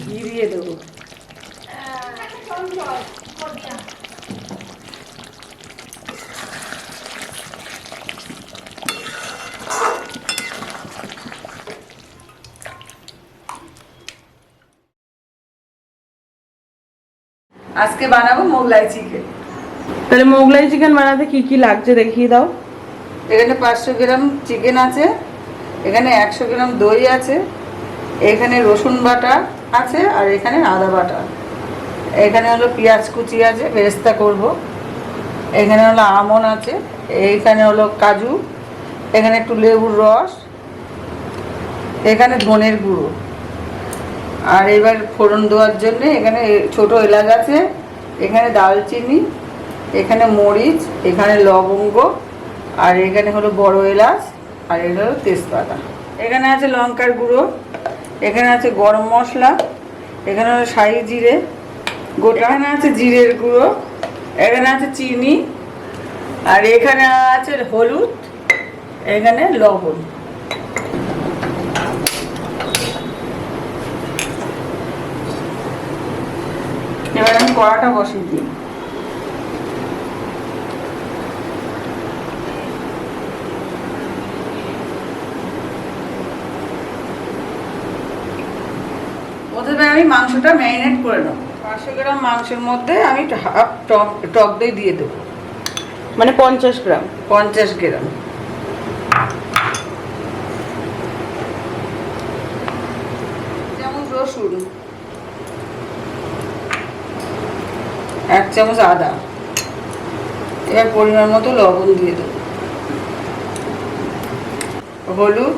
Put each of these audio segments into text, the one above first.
ঘি দিয়ে দেবো। আজকে বানাবো মোগলাই চিকেন। তাহলে মোগলাই চিকেন বানাতে কি কি লাগছে দেখিয়ে দাও। এখানে 500 গ্রাম চিকেন আছে, এখানে 100 গ্রাম দই আছে, এখানে রসুন বাটা আছে, আর এখানে আদা বাটা। এখানে হলো পেঁয়াজ কুচি আছে, বেরেস্তা করব। এখানে হলো আমন আছে, এইখানে হলো কাজু, এখানে একটু লেবুর রস, এখানে ধনের গুঁড়ো। আর এবার ফোড়ন দেওয়ার জন্য এখানে ছোট এলাচ আছে, এখানে দালচিনি, এখানে মরিচ, এখানে লবঙ্গ, আর এখানে হলো বড় এলাচ, আর এটা হলো তেজপাতা। এখানে আছে লঙ্কার গুঁড়ো, এখানে আছে গরম মশলা, এখানে হলো শাহি জিরে গোটা, এখানে আছে জিরের গুঁড়ো, এখানে আছে চিনি, আর এখানে আছে হলুদ, এখানে লবণ। এবার আমি কড়াটা বসিয়ে দিই। প্রথমে আমি মাংসটা ম্যারিনেট করে নেবো। 500 গ্রাম মাংসের মধ্যে আমি হাফ টক দই দিয়ে দেবো, মানে 50 গ্রাম। 50 গ্রাম। চামচ রসুন, 1 চামচ আদা, এবার পরিমাণ মতো লবণ দিয়ে দেবো, হলুদ,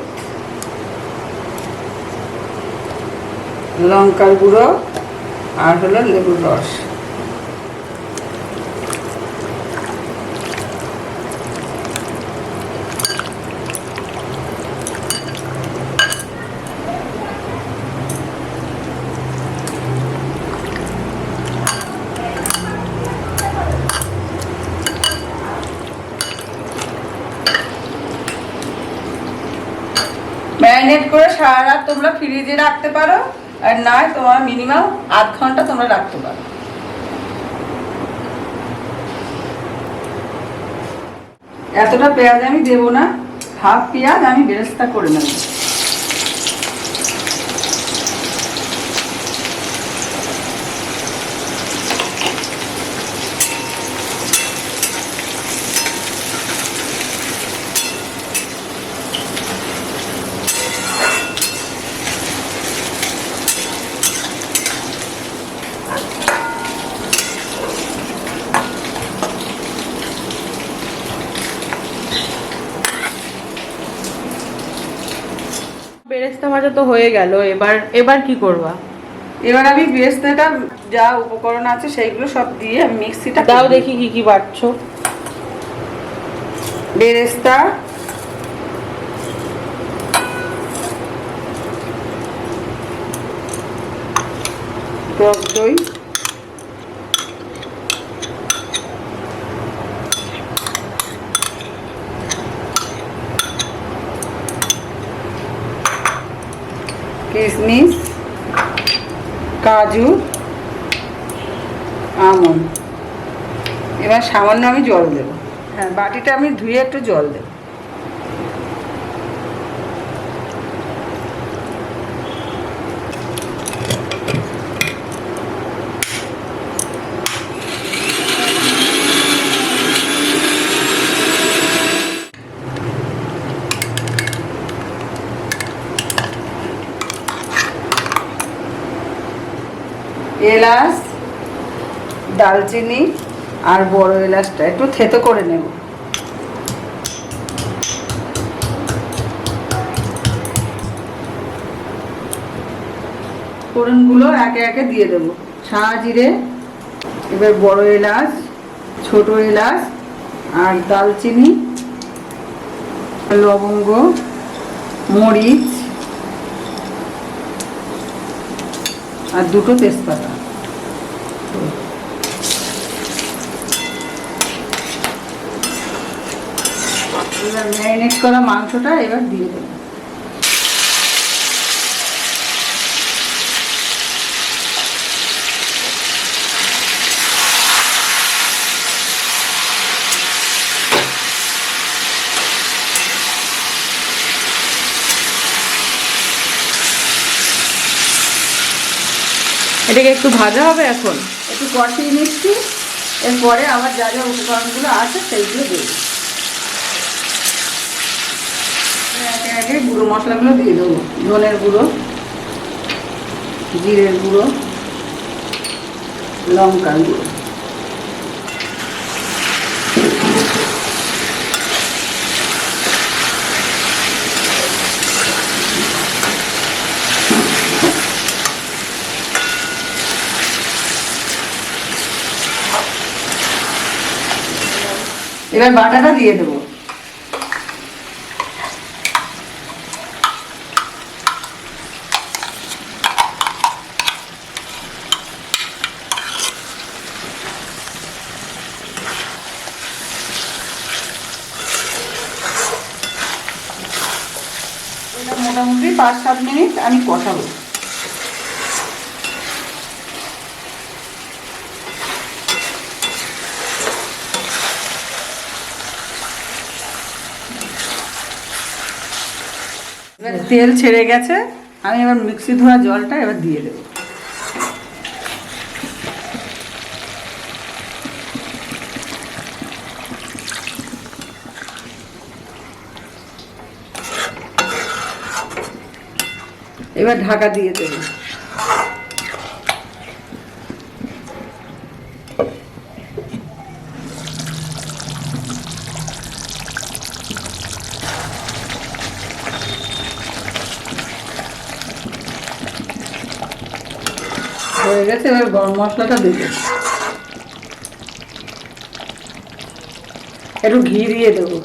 লঙ্কার গুঁড়ো, আর হলো লেবুর রস। ম্যারিনেট করে সারা রাত তোমরা ফ্রিজে রাখতে পারো, আর নয় তোমার মিনিমাম আধ ঘন্টা তোমরা রাখতে পারো। এতটা পেঁয়াজ আমি দেবো না, হাফ পেঁয়াজ আমি বেরেস্তা করে নেব। বেরেস্তা ভাজা তো হয়ে গেল, এবার কি করবা? এবার আমি বেরেস্তাটা যা উপকরণ আছে সেইগুলো সব দিয়ে আমি মিক্সিটা দাও দেখি কি কি বাটছো। বেরেস্তা, টক দই, কিশমিশ, কাজু, আমন্ড। এবার সামান্য আমি জল দেব। হ্যাঁ, বাটিটা আমি ধুয়ে একটু জল দেব। এলাচ, দালচিনি আর বড় এলাচটা একটু থেতো করে নেব। ফোড়নগুলো একে একে দিয়ে দেবো। সাদা জিরে, এবার বড় এলাচ, ছোট এলাচ, আর দালচিনি, লবঙ্গ, মরিচ, আর দুটো তেজপাতা। এবার ম্যারিনেট করা মাংসটা এবার দিয়ে দেবো। এটাকে একটু ভাজা হবে এখন। একটু কষিয়ে নিচ্ছি, এরপরে আবার যা যা উপকরণগুলো আছে সেইগুলো দেবো। একে একে গুঁড়ো মশলাগুলো দিয়ে দেবো। ধনের গুঁড়ো, জিরের গুঁড়ো, লঙ্কার গুঁড়ো। এবার বাটাটা দিয়ে দেবো। এটা মোটামুটি 5-7 মিনিট আমি কষাবো। এবার তেল ছেড়ে গেছে, আমি এবার মিক্সি ধোয়া জলটা এবার দিয়ে দেবো। এবার ঢাকা দিয়ে দেবো। হয়ে গেছে, এবার গরম মশলাটা দেবো। একটু ঘি দিয়ে দেবো।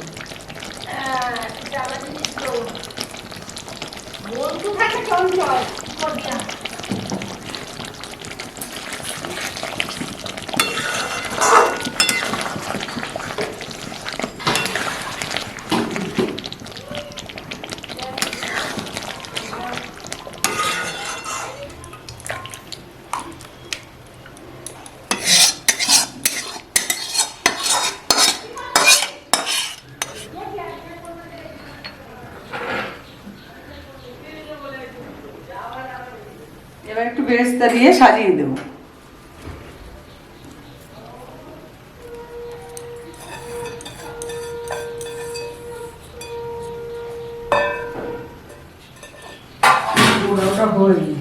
এবার একটু বেরেস্তা দিয়ে সাজিয়ে দেবো। ওটা হয়নি।